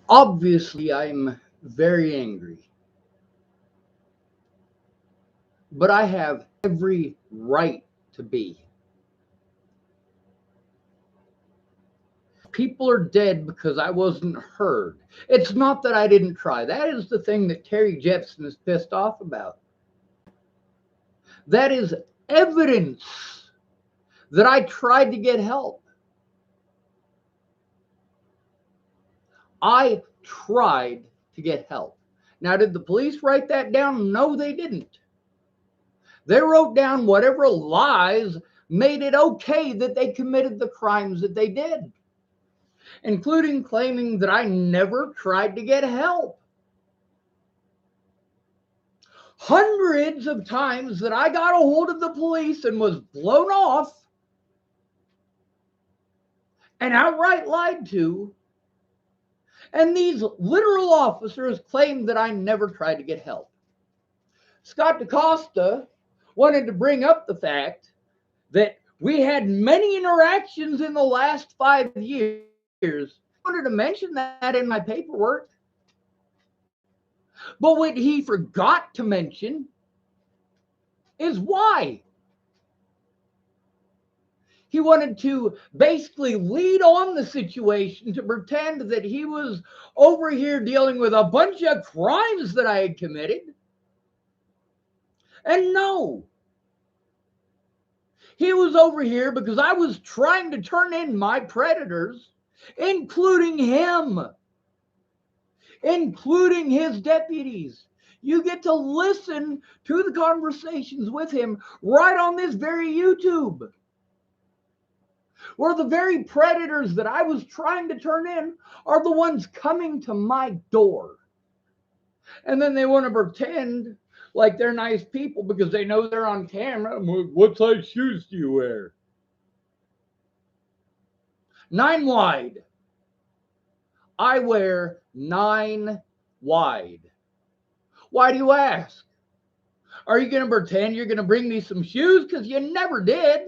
Obviously, I'm very angry, but I have every right to be. People are dead because I wasn't heard. It's not that I didn't try. That is the thing that Terry Jepson is pissed off about. That is evidence that I tried to get help. I tried to get help. Now, did the police write that down? No, they didn't. They wrote down whatever lies made it okay that they committed the crimes that they did, including claiming that I never tried to get help. Hundreds of times that I got a hold of the police and was blown off and outright lied to. And these literal officers claimed that I never tried to get help. Scott DaCosta wanted to bring up the fact that we had many interactions in the last 5 years. I wanted to mention that in my paperwork. But what he forgot to mention is why. He wanted to basically lead on the situation to pretend that he was over here dealing with a bunch of crimes that I had committed. And no, he was over here because I was trying to turn in my predators, including him, including his deputies. You get to listen to the conversations with him right on this very YouTube, where the very predators that I was trying to turn in are the ones coming to my door. And then they want to pretend like they're nice people because they know they're on camera. What size shoes do you wear? 9 wide. I wear 9 wide. Why do you ask? Are you going to pretend you're going to bring me some shoes? Because you never did.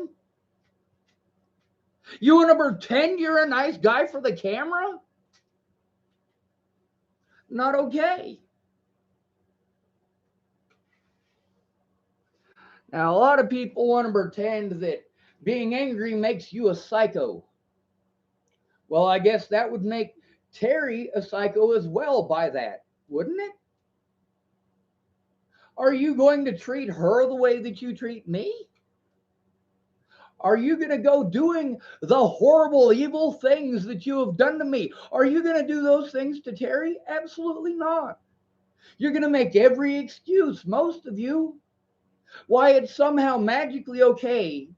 You want to pretend you're a nice guy for the camera? Not okay. Now, a lot of people want to pretend that being angry makes you a psycho. Well, I guess that would make Terry a psycho as well by that, wouldn't it? Are you going to treat her the way that you treat me? Are you going to go doing the horrible, evil things that you have done to me? Are you going to do those things to Terry? Absolutely not. You're going to make every excuse, most of you, why it's somehow magically okay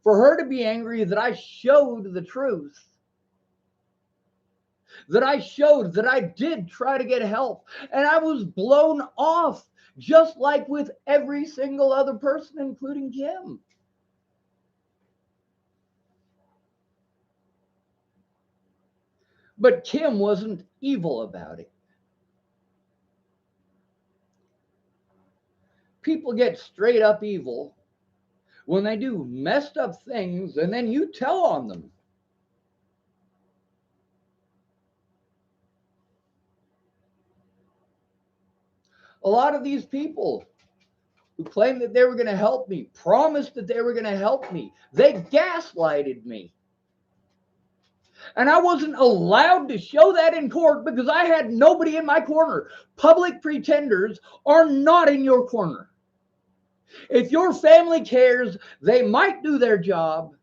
for her to be angry that I showed the truth, that I showed that I did try to get help and I was blown off, just like with every single other person, including Kim. But Kim wasn't evil about it. People get straight up evil when they do messed up things and then you tell on them. A lot of these people who claimed that they were going to help me, promised that they were going to help me, they gaslighted me. And I wasn't allowed to show that in court because I had nobody in my corner. Public pretenders are not in your corner. If your family cares, they might do their job.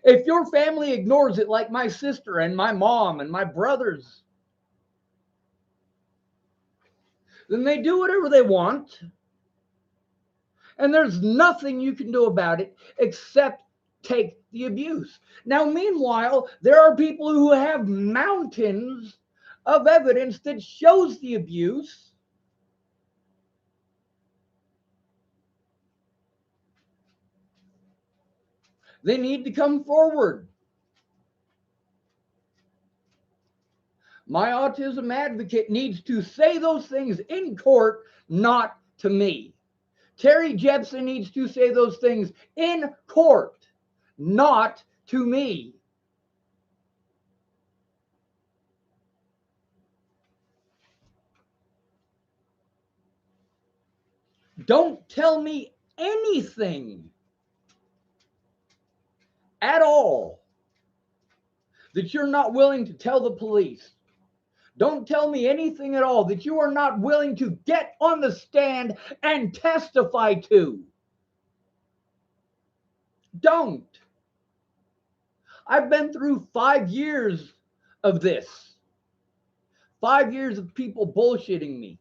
If your family ignores it, like my sister and my mom and my brothers, then they do whatever they want. And there's nothing you can do about it except take the abuse. Now, meanwhile, there are people who have mountains of evidence that shows the abuse. They need to come forward. My autism advocate needs to say those things in court, not to me. Terry Jepson needs to say those things in court, not to me. Don't tell me anything at all that you're not willing to tell the police. Don't tell me anything at all that you are not willing to get on the stand and testify to. Don't. I've been through 5 years of this. 5 years of people bullshitting me.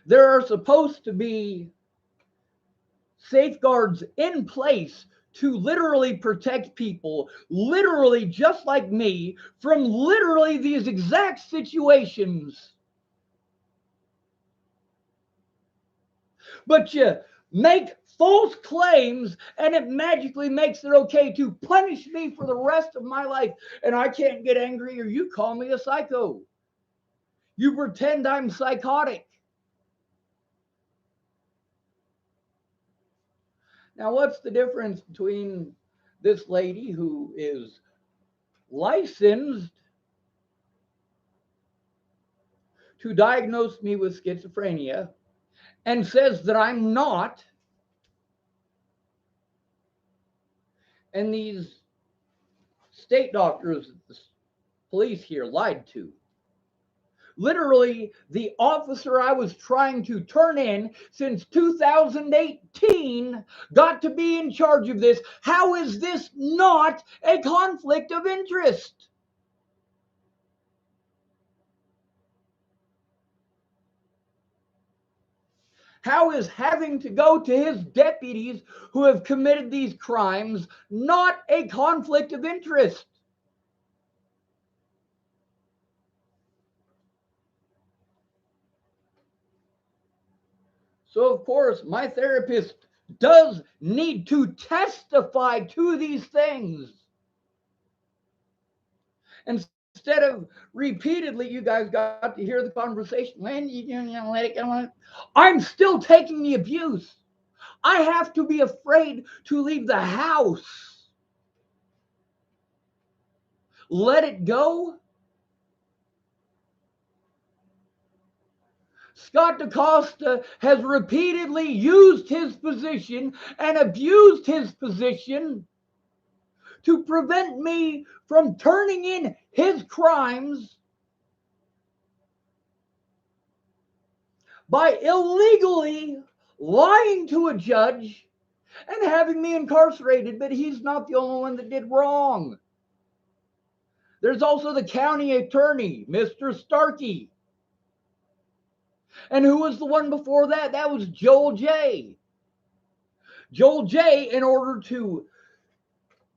There are supposed to be safeguards in place to literally protect people, literally just like me, from literally these exact situations. But you make false claims and it magically makes it okay to punish me for the rest of my life. And I can't get angry, or you call me a psycho. You pretend I'm psychotic. Now, what's the difference between this lady who is licensed to diagnose me with schizophrenia and says that I'm not, and these state doctors that the police here lied to? Literally, the officer I was trying to turn in since 2018 got to be in charge of this. How is this not a conflict of interest? How is having to go to his deputies who have committed these crimes not a conflict of interest? So, of course, my therapist does need to testify to these things. Instead of repeatedly, you guys got to hear the conversation. When you let it go, I'm still taking the abuse. I have to be afraid to leave the house. Let it go. Scott DaCosta has repeatedly used his position and abused his position to prevent me from turning in his crimes by illegally lying to a judge and having me incarcerated. But he's not the only one that did wrong. There's also the county attorney, Mr. Starkey. And who was the one before that? That was Joel J. Joel J, in order to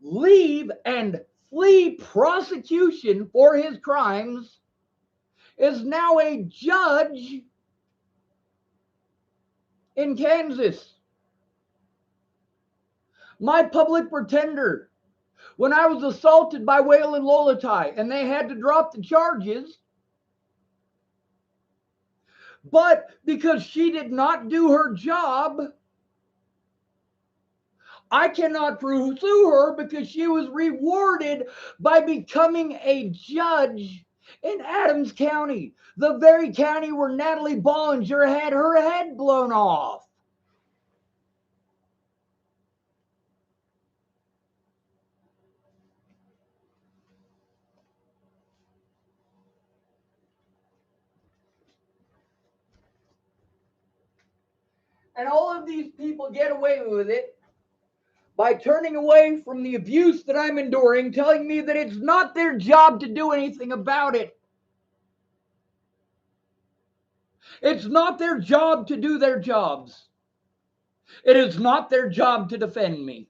leave and flee prosecution for his crimes, is now a judge in Kansas. My public pretender, when I was assaulted by Waylon Lolatai and they had to drop the charges, but because she did not do her job, I cannot pursue her because she was rewarded by becoming a judge in Adams County, the very county where Natalie Bollinger had her head blown off. And all of these people get away with it by turning away from the abuse that I'm enduring, telling me that it's not their job to do anything about it. It's not their job to do their jobs. It is not their job to defend me.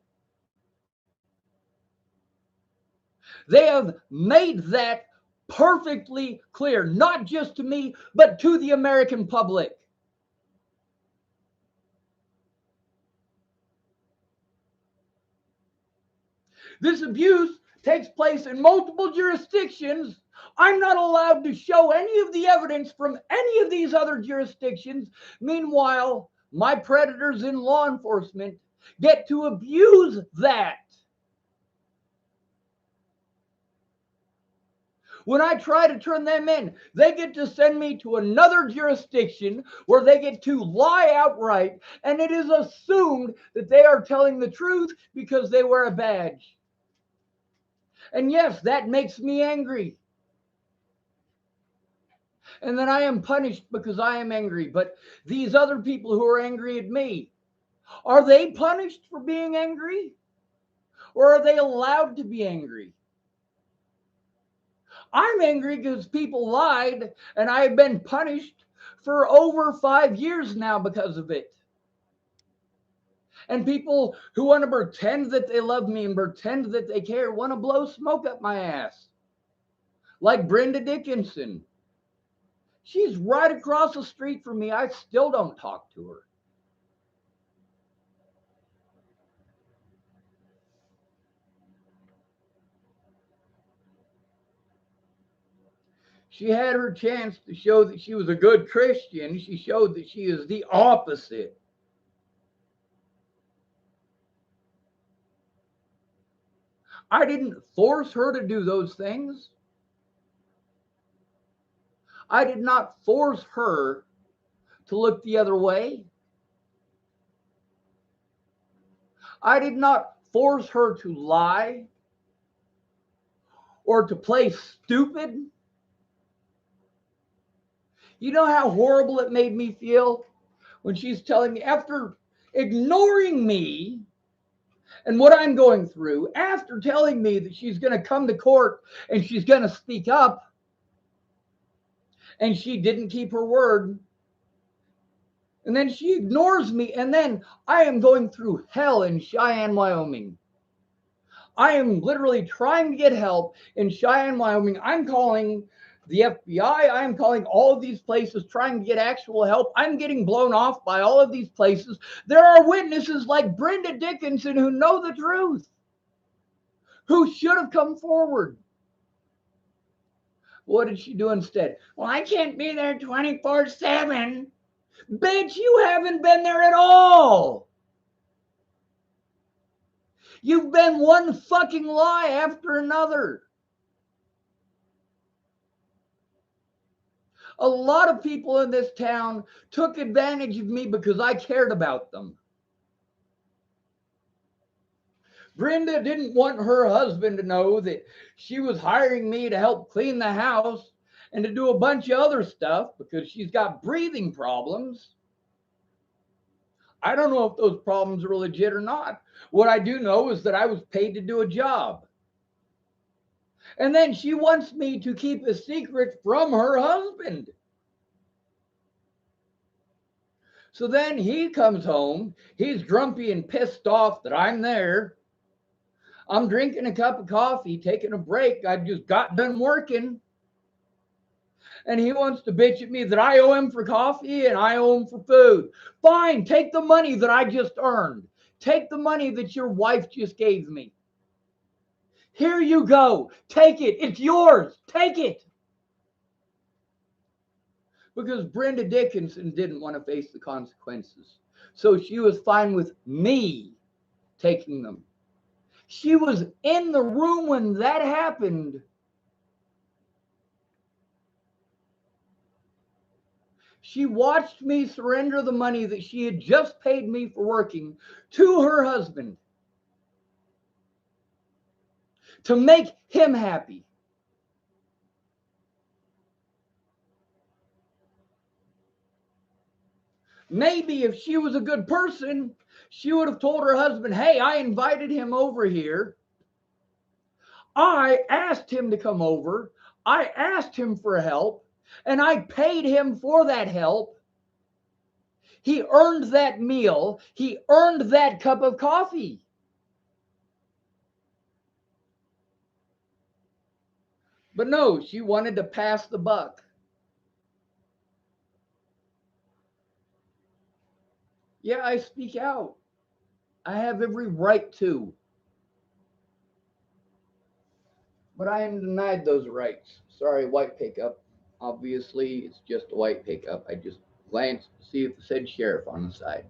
They have made that perfectly clear, not just to me, but to the American public. This abuse takes place in multiple jurisdictions. I'm not allowed to show any of the evidence from any of these other jurisdictions. Meanwhile, my predators in law enforcement get to abuse that. When I try to turn them in, they get to send me to another jurisdiction where they get to lie outright, and it is assumed that they are telling the truth because they wear a badge. And yes, that makes me angry. And then I am punished because I am angry. But these other people who are angry at me, are they punished for being angry? Or are they allowed to be angry? I'm angry because people lied and I've been punished for over 5 years now because of it. And people who want to pretend that they love me and pretend that they care want to blow smoke up my ass. Like Brenda Dickinson. She's right across the street from me. I still don't talk to her. She had her chance to show that she was a good Christian. She showed that she is the opposite. I didn't force her to do those things. I did not force her to look the other way. I did not force her to lie or to play stupid. You know how horrible it made me feel when she's telling me, after ignoring me and what I'm going through, after telling me that she's going to come to court and she's going to speak up, and she didn't keep her word. And then she ignores me, and then I am going through hell in Cheyenne, Wyoming. I am literally trying to get help in Cheyenne, Wyoming. I'm calling the FBI. I'm calling all of these places trying to get actual help. I'm getting blown off by all of these places. There are witnesses like Brenda Dickinson who know the truth, who should have come forward. What did she do instead? Well, I can't be there 24/7. Bitch, you haven't been there at all. You've been one fucking lie after another. A lot of people in this town took advantage of me because I cared about them. Brenda didn't want her husband to know that she was hiring me to help clean the house and to do a bunch of other stuff because she's got breathing problems. I don't know if those problems are legit or not. What I do know is that I was paid to do a job. And then she wants me to keep a secret from her husband. So then he comes home. He's grumpy and pissed off that I'm there. I'm drinking a cup of coffee, taking a break. I just got done working. And he wants to bitch at me that I owe him for coffee and I owe him for food. Fine, take the money that I just earned. Take the money that your wife just gave me. Here you go. Take it. It's yours. Take it. Because Brenda Dickinson didn't want to face the consequences. So she was fine with me taking them. She was in the room when that happened. She watched me surrender the money that she had just paid me for working to her husband to make him happy. Maybe if she was a good person, she would have told her husband, hey, I invited him over here. I asked him to come over. I asked him for help, and I paid him for that help. He earned that meal. He earned that cup of coffee. But no, she wanted to pass the buck. Yeah, I speak out. I have every right to. But I am denied those rights. Sorry, white pickup. Obviously, it's just a white pickup. I just glanced to see if it said sheriff on the side.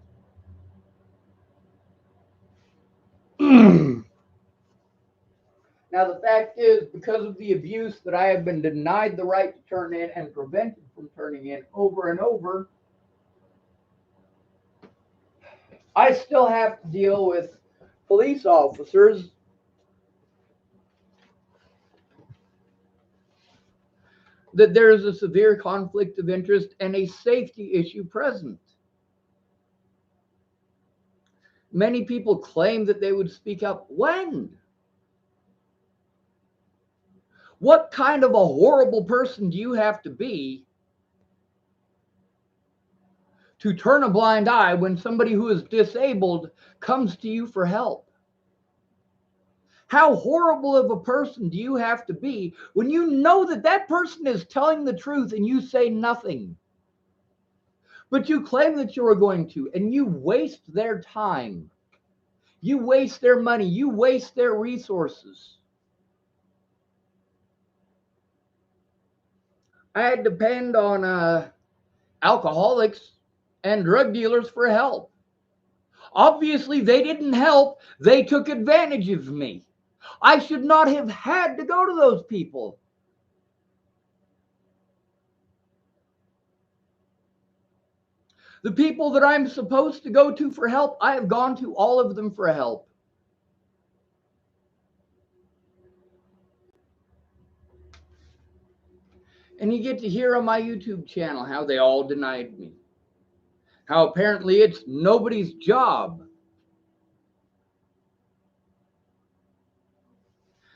Now, the fact is, because of the abuse that I have been denied the right to turn in and prevented from turning in over and over, I still have to deal with police officers that there is a severe conflict of interest and a safety issue present. Many people claim that they would speak up. When? What kind of a horrible person do you have to be to turn a blind eye when somebody who is disabled comes to you for help? How horrible of a person do you have to be when you know that that person is telling the truth and you say nothing? But you claim that you are going to, and you waste their time. You waste their money. You waste their resources. I depend on alcoholics and drug dealers for help. Obviously, they didn't help. They took advantage of me. I should not have had to go to those people. The people that I'm supposed to go to for help, I have gone to all of them for help. And you get to hear on my YouTube channel how they all denied me. How apparently it's nobody's job.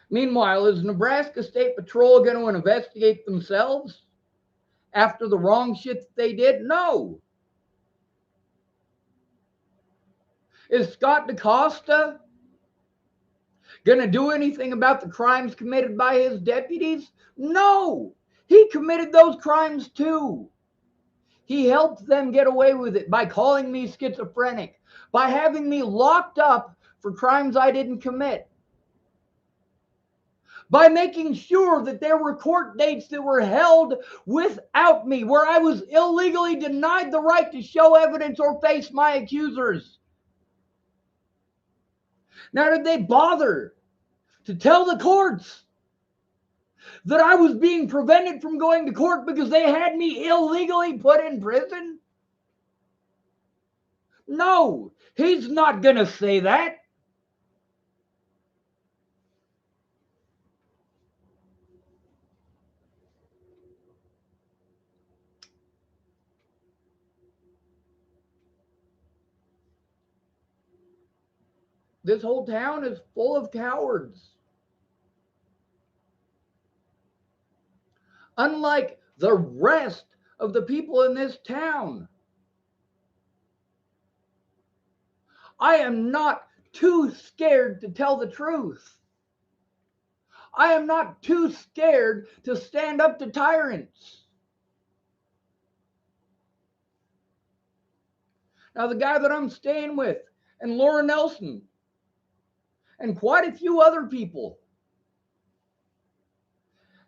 Meanwhile, is Nebraska State Patrol going to investigate themselves after the wrong shit that they did? No. Is Scott DaCosta going to do anything about the crimes committed by his deputies? No. He committed those crimes too. He helped them get away with it by calling me schizophrenic, by having me locked up for crimes I didn't commit, by making sure that there were court dates that were held without me, where I was illegally denied the right to show evidence or face my accusers. Now, did they bother to tell the courts that I was being prevented from going to court because they had me illegally put in prison? No, he's not going to say that. This whole town is full of cowards. Unlike the rest of the people in this town, I am not too scared to tell the truth. I am not too scared to stand up to tyrants. Now, the guy that I'm staying with, and Laura Nelson, and quite a few other people,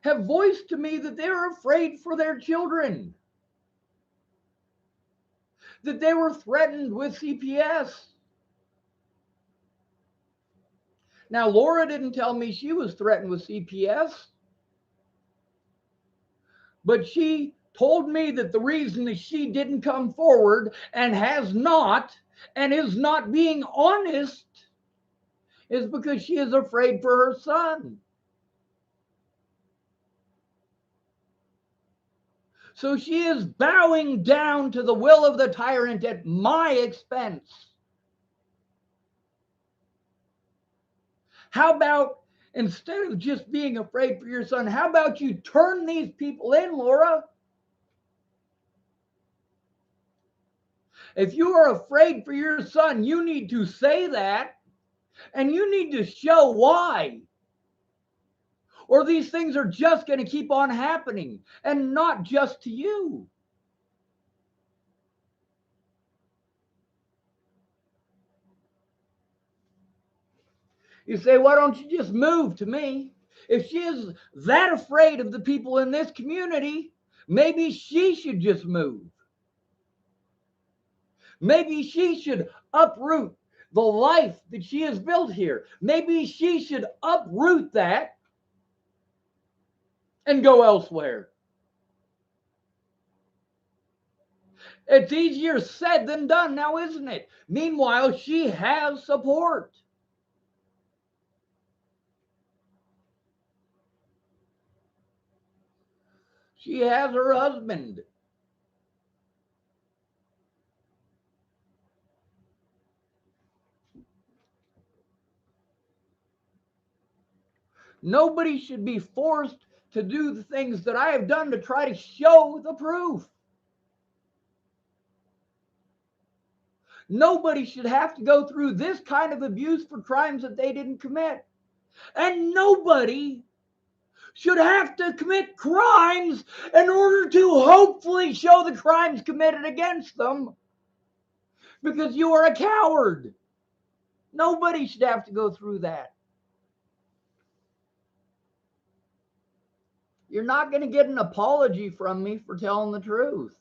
have voiced to me that they're afraid for their children, that they were threatened with CPS. Now, Laura didn't tell me she was threatened with CPS, but she told me that the reason that she didn't come forward and has not and is not being honest is because she is afraid for her son. So she is bowing down to the will of the tyrant at my expense. How about, instead of just being afraid for your son, how about you turn these people in, Laura? If you are afraid for your son, you need to say that, and you need to show why. Or these things are just going to keep on happening, and not just to you. You say, why don't you just move to me? If she is that afraid of the people in this community, maybe she should just move. Maybe she should uproot the life that she has built here. Maybe she should uproot that and go elsewhere. It's easier said than done now, isn't it? Meanwhile, she has support. She has her husband. Nobody should be forced to do the things that I have done to try to show the proof. Nobody should have to go through this kind of abuse for crimes that they didn't commit. And nobody should have to commit crimes in order to hopefully show the crimes committed against them because you are a coward. Nobody should have to go through that. You're not going to get an apology from me for telling the truth.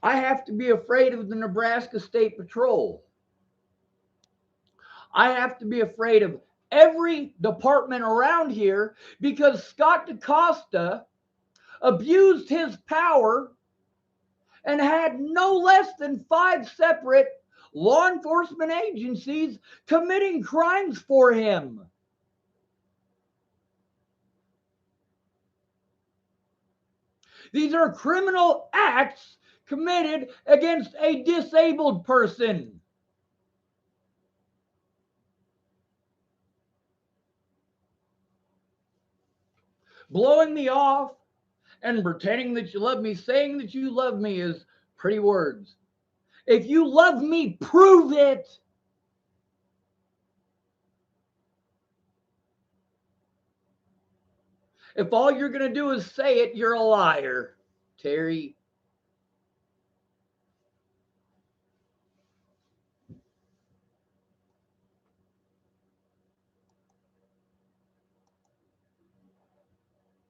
I have to be afraid of the Nebraska State Patrol. I have to be afraid of every department around here because Scott DaCosta abused his power and had no less than 5 separate law enforcement agencies committing crimes for him. These are criminal acts committed against a disabled person. Blowing me off and pretending that you love me, saying that you love me is pretty words. If you love me, prove it. If all you're going to do is say it, you're a liar, Terry.